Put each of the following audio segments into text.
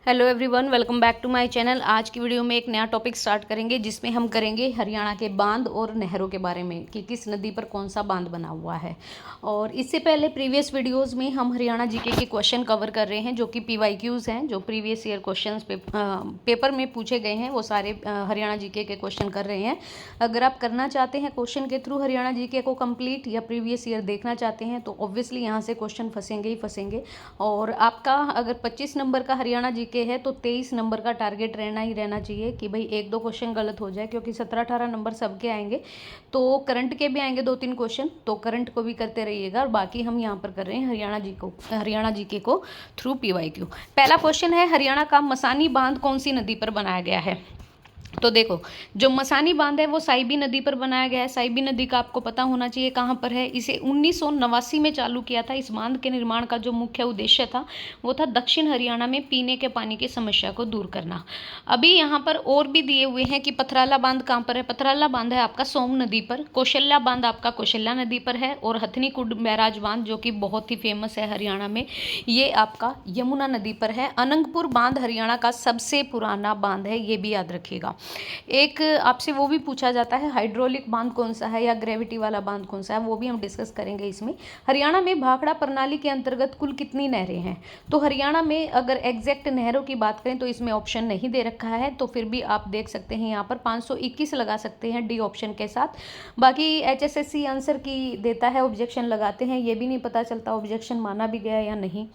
Hello everyone, welcome back to my channel. आज की video में एक नया टॉपिक स्टार्ट करेंगे जिसमें हम करेंगे हरियाणा के बांध और नहरों के बारे में कि किस नदी पर कौन सा बांध बना हुआ है। और इससे पहले प्रीवियस वीडियोस में हम हरियाणा जीके के क्वेश्चन कवर कर रहे हैं जो कि पीवाईक्यूज हैं, जो प्रीवियस ईयर क्वेश्चंस पेपर में पूछे गए हैं वो सारे हरियाणा जीके के क्वेश्चन कर रहे हैं। अगर आप करना चाहते हैं क्वेश्चन के थ्रू हरियाणा जीके को कंप्लीट या प्रीवियस ईयर देखना चाहते हैं तो ऑब्वियसली यहाँ से क्वेश्चन फंसेंगे ही फंसेंगे। और आपका अगर 25 नंबर का हरियाणा जीके है तो 23 नंबर का टारगेट रहना ही रहना चाहिए कि भाई एक दो क्वेश्चन गलत हो जाए, क्योंकि 17-18 नंबर सबके आएंगे। तो करंट के भी आएंगे 2-3 क्वेश्चन, तो करंट को भी करते रहिएगा। और बाकी हम यहाँ पर कर रहे हैं हरियाणा जीके को थ्रू पीवाईक्यू। पहला क्वेश्चन है, हरियाणा का मसानी बांध कौन सी नदी पर बनाया गया है? तो देखो, जो मसानी बांध है वो साइबी नदी पर बनाया गया है। साइबी नदी का आपको पता होना चाहिए कहाँ पर है। इसे 1989 में चालू किया था। इस बांध के निर्माण का जो मुख्य उद्देश्य था वो था दक्षिण हरियाणा में पीने के पानी की समस्या को दूर करना। अभी यहाँ पर और भी दिए हुए हैं कि पथराला बांध कहाँ पर है। पथराला बांध है आपका सोम नदी पर। कौशल्या बांध आपका कौशल्या नदी पर है। और हथनी कुंड बैराज बांध जो कि बहुत ही फेमस है हरियाणा में, ये आपका यमुना नदी पर है। अनंगपुर बांध हरियाणा का सबसे पुराना बांध है, ये भी याद रखिएगा। एक आपसे वो भी पूछा जाता है, हाइड्रोलिक बांध कौन सा है या ग्रेविटी वाला बांध कौन सा है, वो भी हम डिस्कस करेंगे इसमें। हरियाणा में भाखड़ा प्रणाली के अंतर्गत कुल कितनी नहरें हैं? तो हरियाणा में अगर एग्जैक्ट नहरों की बात करें तो इसमें ऑप्शन नहीं दे रखा है, तो फिर भी आप देख सकते हैं यहाँ पर 521 लगा सकते हैं डी ऑप्शन के साथ। बाकी HSSC आंसर की देता है, ऑब्जेक्शन लगाते हैं, ये भी नहीं पता चलता ऑब्जेक्शन माना भी गया या नहीं।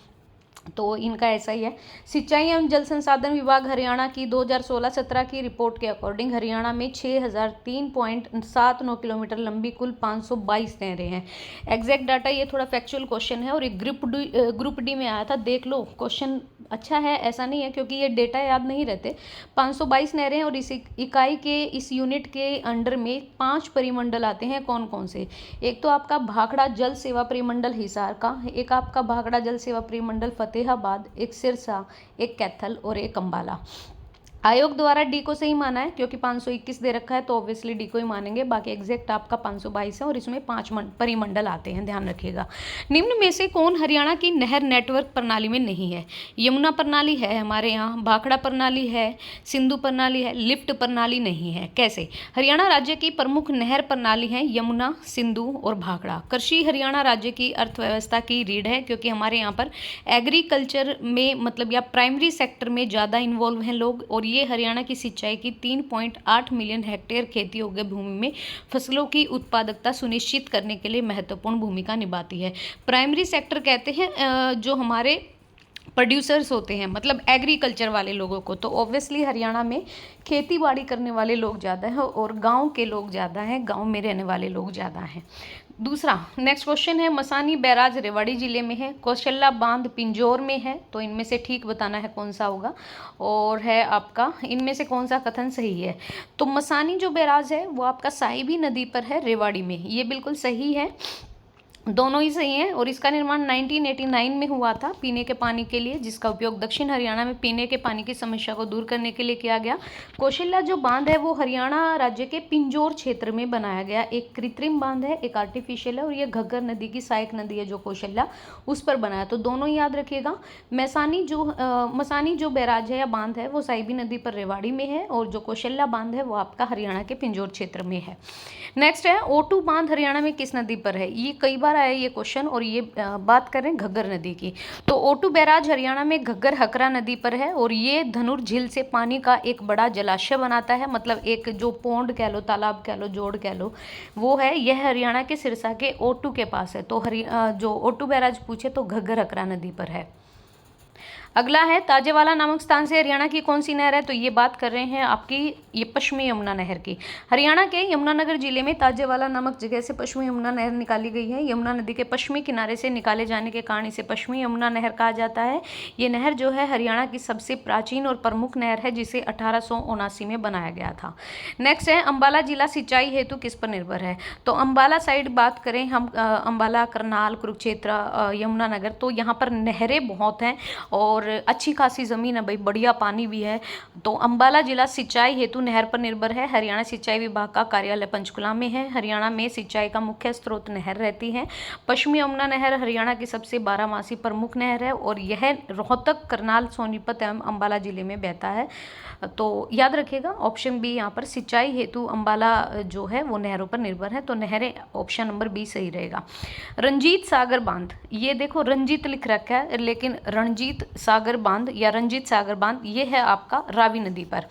तो इनका ऐसा ही है। सिंचाई एवं जल संसाधन विभाग हरियाणा की 2016-17 की रिपोर्ट के अकॉर्डिंग हरियाणा में 6003.79 किलोमीटर लंबी कुल 522 नहरें हैं। एग्जैक्ट डाटा ये थोड़ा फैक्चुअल क्वेश्चन है और एक ग्रुप डी में आया था, देख लो। क्वेश्चन अच्छा है, ऐसा नहीं है, क्योंकि ये डेटा याद नहीं रहते। 522 नहरें और इस इकाई के इस यूनिट के अंडर में 5 परिमंडल आते हैं। कौन कौन से? एक तो आपका भाखड़ा जल सेवा परिमंडल हिसार का, एक आपका भाखड़ा जल सेवा परिमंडल फतेहाबाद, एक सिरसा, एक कैथल और एक अंबाला। आयोग द्वारा डी को सही माना है क्योंकि 521 दे रखा है, तो ऑब्वियसली डी को ही मानेंगे। बाकी एग्जैक्ट आपका 522 है और इसमें 5 परिमंडल आते हैं, ध्यान रखिएगा। निम्न में से कौन हरियाणा की नहर नेटवर्क प्रणाली में नहीं है? यमुना प्रणाली है हमारे यहाँ, भाखड़ा प्रणाली है, सिंधु प्रणाली है, लिफ्ट प्रणाली नहीं है। कैसे? हरियाणा राज्य की प्रमुख नहर प्रणाली है यमुना, सिंधु और भाखड़ा। कृषि हरियाणा राज्य की अर्थव्यवस्था की रीढ़ है, क्योंकि हमारे यहाँ पर एग्रीकल्चर में मतलब या प्राइमरी सेक्टर में ज़्यादा इन्वॉल्व हैं लोग। और ये हरियाणा की सिंचाई की 3.8 मिलियन हेक्टेयर खेती योग्य भूमि में फसलों की उत्पादकता सुनिश्चित करने के लिए महत्वपूर्ण भूमिका निभाती है। प्राइमरी सेक्टर कहते हैं जो हमारे प्रोड्यूसर्स होते हैं, मतलब एग्रीकल्चर वाले लोगों को। तो ऑब्वियसली हरियाणा में खेती बाड़ी करने वाले लोग ज़्यादा हैं और गांव के लोग ज़्यादा हैं, गांव में रहने वाले लोग ज़्यादा हैं। दूसरा नेक्स्ट क्वेश्चन है, मसानी बैराज रेवाड़ी जिले में है, कौशल्या बांध पिंजौर में है, तो इनमें से ठीक बताना है कौन सा होगा। और है आपका इनमें से कौन सा कथन सही है? तो मसानी जो बैराज है वो आपका साहिबी नदी पर है रेवाड़ी में, ये बिल्कुल सही है, दोनों ही सही हैं। और इसका निर्माण 1989 में हुआ था पीने के पानी के लिए, जिसका उपयोग दक्षिण हरियाणा में पीने के पानी की समस्या को दूर करने के लिए किया गया। कौशल्या जो बांध है वो हरियाणा राज्य के पिंजौर क्षेत्र में बनाया गया, एक कृत्रिम बांध है, एक आर्टिफिशियल है। और ये घग्गर नदी की सहायक नदी है जो कौशल्या, उस पर बनाया। तो दोनों ही याद रखिएगा। मसानी जो बैराज है या बांध है वो साहिबी नदी पर रेवाड़ी में है, और जो कौशल्या बांध है वो आपका हरियाणा के पिंजौर क्षेत्र में है। नेक्स्ट है, ओटू बांध हरियाणा में किस नदी पर है? ये कई बार आया ये क्वेश्चन, और ये बात करें घग्गर नदी की। तो ओटू बैराज हरियाणा में घग्गर हकरा नदी पर है, और ये धनुर झील से पानी का एक बड़ा जलाशय बनाता है, मतलब एक जो पोंड कह लो, तालाब कह लो, जोड़ कह लो, वो है। यह हरियाणा के सिरसा के ओटू के पास है। तो जो ओटू बैराज पूछे तो घग्गर हकरा नदी पर है। अगला है, ताजेवाला नामक स्थान से हरियाणा की कौन सी नहर है? तो ये बात कर रहे हैं आपकी ये पश्चिमी यमुना नहर की। हरियाणा के यमुनानगर जिले में ताजेवाला नामक जगह से पश्चिमी यमुना नहर निकाली गई है। यमुना नदी के पश्चिमी किनारे से निकाले जाने के कारण इसे पश्चिमी यमुना नहर कहा जाता है। ये नहर जो है हरियाणा की सबसे प्राचीन और प्रमुख नहर है, जिसे 1879 में बनाया गया था। नेक्स्ट है, अंबाला जिला सिंचाई हेतु किस पर निर्भर है? तो अंबाला साइड बात करें हम, अंबाला, करनाल, कुरुक्षेत्र, यमुनानगर, तो यहाँ पर नहरें बहुत हैं और अच्छी खासी ज़मीन है भाई, बढ़िया पानी भी है। तो अम्बाला जिला सिंचाई हेतु नहर पर निर्भर है। हरियाणा सिंचाई विभाग का कार्यालय पंचकुला में है। हरियाणा में सिंचाई का मुख्य स्रोत नहर रहती है। पश्चिमी यमुना नहर हरियाणा की सबसे बारहमासी प्रमुख नहर है और यह रोहतक, करनाल, सोनीपत एवं अम्बाला जिले में बहता है। तो याद रखिएगा ऑप्शन बी यहाँ पर सिंचाई हेतु अम्बाला जो है वो नहरों पर निर्भर है, तो नहरें ऑप्शन नंबर बी सही रहेगा। रंजीत सागर बांध, ये देखो रंजीत लिख रखा है लेकिन रणजीत सागर बांध या रंजीत सागर बांध ये है आपका रावी नदी पर।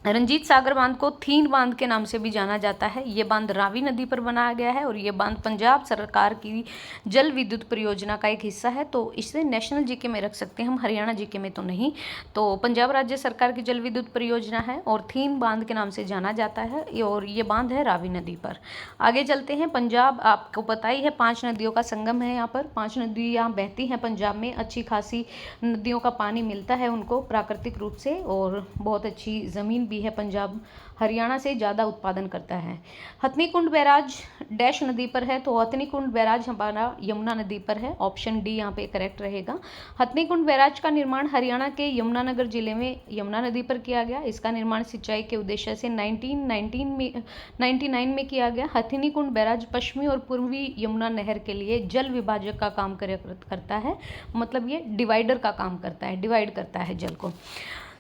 रंजीत सागर बांध को थीन बांध के नाम से भी जाना जाता है। ये बांध रावी नदी पर बनाया गया है और ये बांध पंजाब सरकार की जल विद्युत परियोजना का एक हिस्सा है। तो इसे नेशनल जीके में रख सकते हैं हम, हरियाणा जीके में तो नहीं। तो पंजाब राज्य सरकार की जल विद्युत परियोजना है और थीन बांध के नाम से जाना जाता है और ये बांध है रावी नदी पर। आगे चलते हैं। पंजाब आपको पता ही है 5 नदियों का संगम है। यहाँ पर 5 नदियाँ बहती हैं पंजाब में। अच्छी खासी नदियों का पानी मिलता है उनको प्राकृतिक रूप से और बहुत अच्छी ज़मीन है। पंजाब हरियाणा से ज़्यादा उत्पादन करता है। हथनीकुंड बैराज डैश नदी पर है, तो हथनीकुंड बैराज हमारा यमुना नदी पर है। ऑप्शन डी यहाँ पे करेक्ट रहेगा। हथनीकुंड बैराज का निर्माण हरियाणा के यमुनानगर जिले में यमुना नदी पर किया गया। इसका निर्माण सिंचाई के उद्देश्य से 1999 में किया गया। हथनीकुंड बैराज पश्चिमी और पूर्वी यमुना नहर के लिए जल विभाजक का काम करता है, मतलब ये डिवाइडर का काम करता है, डिवाइड करता है जल को।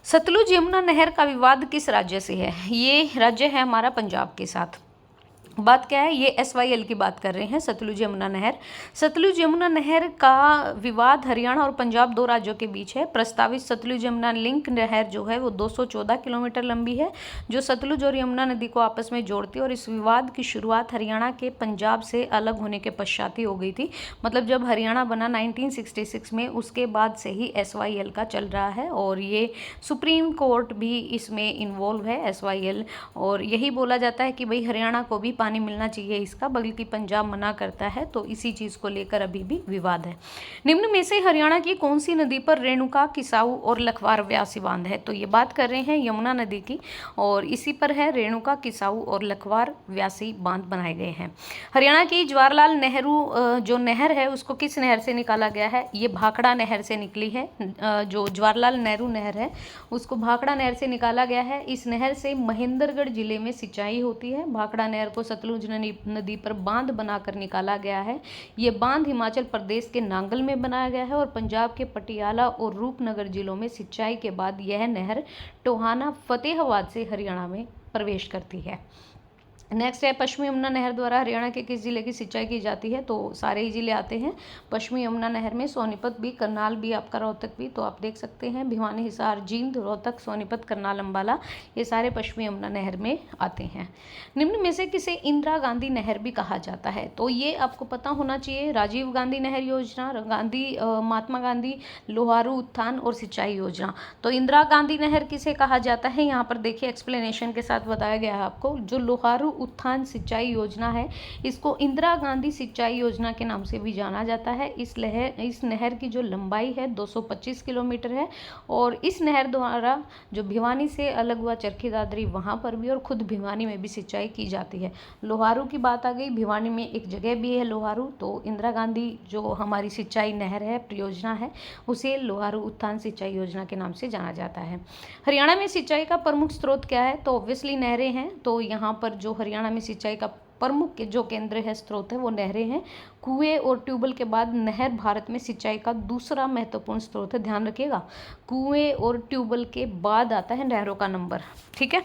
सतलुज यमुना नहर का विवाद किस राज्य से है? ये राज्य है हमारा पंजाब के साथ। बात क्या है, ये SYL की बात कर रहे हैं, सतलुज यमुना नहर। सतलुज यमुना नहर का विवाद हरियाणा और पंजाब 2 राज्यों के बीच है। प्रस्तावित सतलुज यमुना लिंक नहर जो है वो 214 किलोमीटर लंबी है, जो सतलुज और यमुना नदी को आपस में जोड़ती है। और इस विवाद की शुरुआत हरियाणा के पंजाब से अलग होने के पश्चात ही हो गई थी। मतलब जब हरियाणा बना 1966 में, उसके बाद से ही SYL का चल रहा है और ये सुप्रीम कोर्ट भी इसमें इन्वॉल्व है, SYL। और यही बोला जाता है कि भाई हरियाणा को भी पानी मिलना चाहिए इसका, बल्कि पंजाब मना करता है। तो इसी चीज़ को लेकर अभी भी विवाद है। निम्न में से हरियाणा की कौन सी नदी पर रेणुका, किसाऊ और लखवार व्यासी बांध है? तो ये बात कर रहे हैं यमुना नदी की और इसी पर है रेणुका, किसाऊ और लखवार व्यासी बांध बनाए गए हैं। हरियाणा की जवाहरलाल नेहरू जो नहर है उसको किस नहर से निकाला गया है? ये भाखड़ा नहर से निकली है। जो जवाहरलाल नेहरू नहर है उसको भाखड़ा नहर से निकाला गया है। इस नहर से महेंद्रगढ़ जिले में सिंचाई होती है। भाखड़ा नहर को सतलुज नदी पर बांध बनाकर निकाला गया है। ये बांध हिमाचल प्रदेश के नांगल में बनाया गया है और पंजाब के पटियाला और रूपनगर जिलों में सिंचाई के बाद यह नहर टोहाना, फतेहाबाद से हरियाणा में प्रवेश करती है। नेक्स्ट है पश्चिमी यमुना नहर द्वारा हरियाणा के किस जिले की सिंचाई की जाती है? तो सारे ही जिले आते हैं पश्चिमी यमुना नहर में, सोनीपत भी, करनाल भी, आपका रोहतक भी। तो आप देख सकते हैं भिवानी, हिसार, जींद, रोहतक, सोनीपत, करनाल, अम्बाला, ये सारे पश्चिमी यमुना नहर में आते हैं। निम्न में से किसे इंदिरा गांधी नहर भी कहा जाता है? तो ये आपको पता होना चाहिए। राजीव गांधी नहर योजना, महात्मा गांधी लोहारू उत्थान और सिंचाई योजना। तो इंदिरा गांधी नहर किसे कहा जाता है? यहाँ पर देखिए एक्सप्लेनेशन के साथ बताया गया है आपको। जो लोहारू उत्थान सिंचाई योजना है इसको इंदिरा गांधी सिंचाई योजना के नाम से भी जाना जाता है। इस नहर की जो लंबाई है 225 किलोमीटर है और इस नहर द्वारा जो भिवानी से अलग हुआ चरखी दादरी, वहाँ पर भी और खुद भिवानी में भी सिंचाई की जाती है। लोहारू की बात आ गई, भिवानी में एक जगह भी है लोहारू। तो इंदिरा गांधी जो हमारी सिंचाई नहर है, परियोजना है, उसे लोहारू उत्थान सिंचाई योजना के नाम से जाना जाता है। हरियाणा में सिंचाई का प्रमुख स्रोत क्या है? तो ऑब्वियसली नहरें हैं। तो यहाँ पर जो हरियाणा में सिंचाई का प्रमुख जो केंद्र है, स्रोत है, वो नहरें हैं। कुएं और ट्यूबवेल के बाद नहर भारत में सिंचाई का दूसरा महत्वपूर्ण स्रोत है। ध्यान रखिएगा, कुएं और ट्यूबवेल के बाद आता है नहरों का नंबर, ठीक है।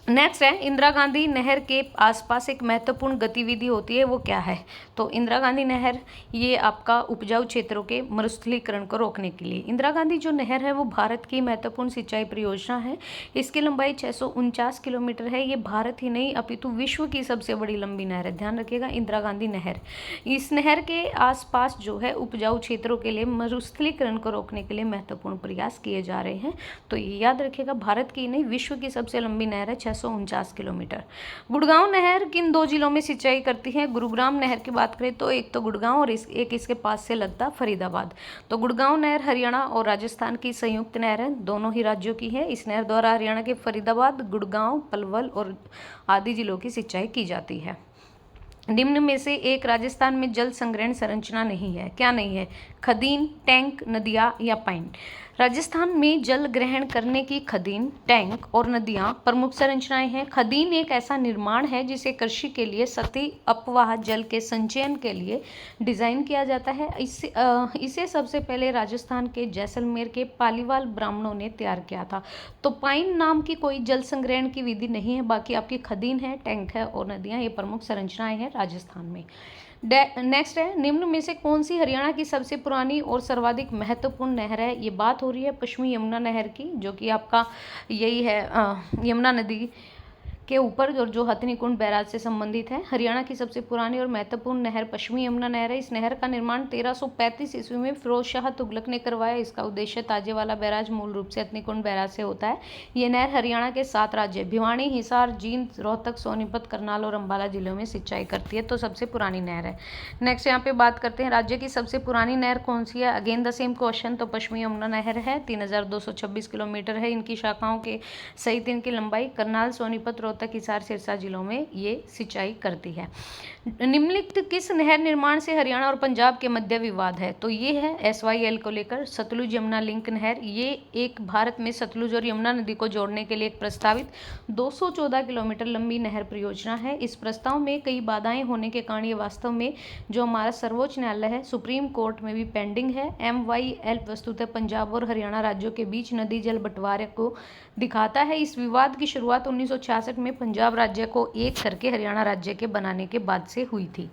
नेक्स्ट है इंदिरा गांधी नहर के आसपास एक महत्वपूर्ण गतिविधि होती है, वो क्या है? तो इंदिरा गांधी नहर ये आपका उपजाऊ क्षेत्रों के मरुस्थलीकरण को रोकने के लिए। इंदिरा गांधी जो नहर है वो भारत की महत्वपूर्ण सिंचाई परियोजना है। इसकी लंबाई 649 किलोमीटर है। ये भारत ही नहीं अपितु विश्व की सबसे बड़ी लंबी नहर है। ध्यान रखिएगा, इंदिरा गांधी नहर। इस नहर के आसपास जो है उपजाऊ क्षेत्रों के लिए मरुस्थलीकरण को रोकने के लिए महत्वपूर्ण प्रयास किए जा रहे हैं। तो ये याद रखिएगा, भारत की नहीं विश्व की सबसे लंबी नहर है, 649 किलोमीटर। गुड़गांव नहर किन 2 जिलों में सिंचाई करती है? गुरुग्राम नहर की बात करें तो एक तो गुड़गांव और एक इसके पास से लगता फरीदाबाद। तो गुड़गांव नहर हरियाणा और राजस्थान की संयुक्त नहर है, दोनों ही राज्यों की है। इस नहर द्वारा हरियाणा के फरीदाबाद, गुड़गांव, पलवल और आदि जिलों की सिंचाई की जाती है। निम्न में से एक राजस्थान में जल संग्रहण संरचना नहीं है। क्या नहीं है? खदीन, टैंक, नदियाँ या पाइन। राजस्थान में जल ग्रहण करने की खदीन, टैंक और नदियाँ प्रमुख संरचनाएं हैं। खदीन एक ऐसा निर्माण है जिसे कृषि के लिए सतही अपवाह जल के संचयन के लिए डिज़ाइन किया जाता है। इसे सबसे पहले राजस्थान के जैसलमेर के पालीवाल ब्राह्मणों ने तैयार किया था। तो पाइन नाम की कोई जल संग्रहण की विधि नहीं है, बाकी आपकी खदीन है, टैंक है और नदियाँ, ये प्रमुख संरचनाएं हैं राजस्थान में। नेक्स्ट है, निम्न में से कौन सी हरियाणा की सबसे पुरानी और सर्वाधिक महत्वपूर्ण नहर है। ये बात हो रही है पश्चिमी यमुना नहर की, जो कि आपका यही है यमुना नदी के ऊपर और जो हथनीकुंड बैराज से संबंधित है। हरियाणा की सबसे पुरानी और महत्वपूर्ण नहर पश्चिमी यमुना नहर है। इस नहर का निर्माण 1335 ईस्वी में फिरोज शाह तुगलक ने करवाया। इसका उद्देश्य ताजेवाला बैराज मूल रूप से हथनीकुंड बैराज से होता है। ये नहर हरियाणा के 7 राज्य भिवानी, हिसार, जींद, रोहतक, सोनीपत, करनाल और अंबाला जिलों में सिंचाई करती है। तो सबसे पुरानी नहर है। नेक्स्ट यहाँ पे बात करते हैं राज्य की सबसे पुरानी नहर कौन सी है। Again the same question. तो पश्चिमी यमुना नहर है, 3226 किलोमीटर है इनकी शाखाओं के सहित इनकी लंबाई। करनाल, सोनीपत, रोहतक, हिसार, सिरसा जिलों में ये सिंचाई करती है। निम्नलिखित किस नहर निर्माण से हरियाणा और पंजाब के मध्य विवाद है। तो ये है SYL को लेकर सतलुज यमुना लिंक नहर। ये एक भारत में सतलुज और यमुना नदी को जोड़ने के लिए एक प्रस्तावित 214 किलोमीटर लंबी नहर परियोजना है। इस प्रस्ताव में कई बाधाएं होने के कारण ये वास्तव में जो हमारा सर्वोच्च न्यायालय है, सुप्रीम कोर्ट में भी पेंडिंग है। MYL वस्तुतः पंजाब और हरियाणा राज्यों के बीच नदी जल बंटवारे को दिखाता है। इस विवाद की शुरुआत 1966 में पंजाब राज्य को एक करके हरियाणा राज्य के बनाने के बाद से हुई थी।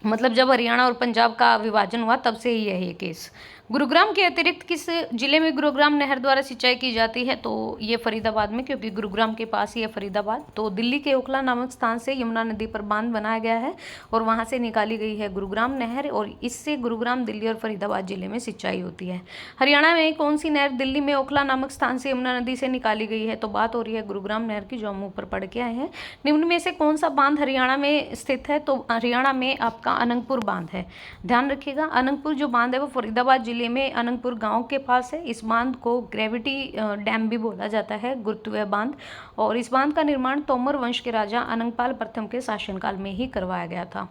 मतलब जब हरियाणा और पंजाब का विभाजन हुआ तब से ही है ये केस। गुरुग्राम के अतिरिक्त किस जिले में गुरुग्राम नहर द्वारा सिंचाई की जाती है। तो ये फरीदाबाद में, क्योंकि गुरुग्राम के पास ही है फरीदाबाद। तो दिल्ली के ओखला नामक स्थान से यमुना नदी पर बांध बनाया गया है और वहां से निकाली गई है गुरुग्राम नहर और इससे गुरुग्राम, दिल्ली और फरीदाबाद जिले में सिंचाई होती है। हरियाणा में कौन सी नहर दिल्ली में ओखला नामक स्थान से यमुना नदी से निकाली गई है। तो बात हो रही है गुरुग्राम नहर की, जो हम ऊपर पढ़ के आए हैं। निम्न में से कौन सा बांध हरियाणा में स्थित है। तो हरियाणा में आपका अनंगपुर बांध है। ध्यान रखिएगा, अनंगपुर जो बांध है वो फरीदाबाद जिले में अनंगपुर गांव के पास है। इस बांध को ग्रेविटी डैम भी बोला जाता है, गुरुत्वीय बांध। और इस बांध का निर्माण तोमर वंश के राजा अनंगपाल प्रथम के शासनकाल में ही करवाया गया था।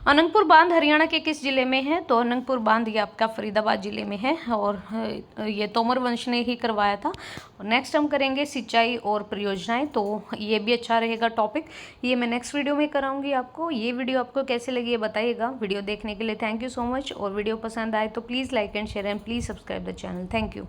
अनंगपुर बांध हरियाणा के किस जिले में है। तो अनंगपुर बांध ये आपका फरीदाबाद जिले में है और ये तोमर वंश ने ही करवाया था। नेक्स्ट हम करेंगे सिंचाई और परियोजनाएं। तो ये भी अच्छा रहेगा टॉपिक, ये मैं नेक्स्ट वीडियो में कराऊंगी आपको। ये वीडियो आपको कैसे लगी ये बताइएगा। वीडियो देखने के लिए थैंक यू सो मच। और वीडियो पसंद आए तो please like and share and please subscribe the channel. Thank you.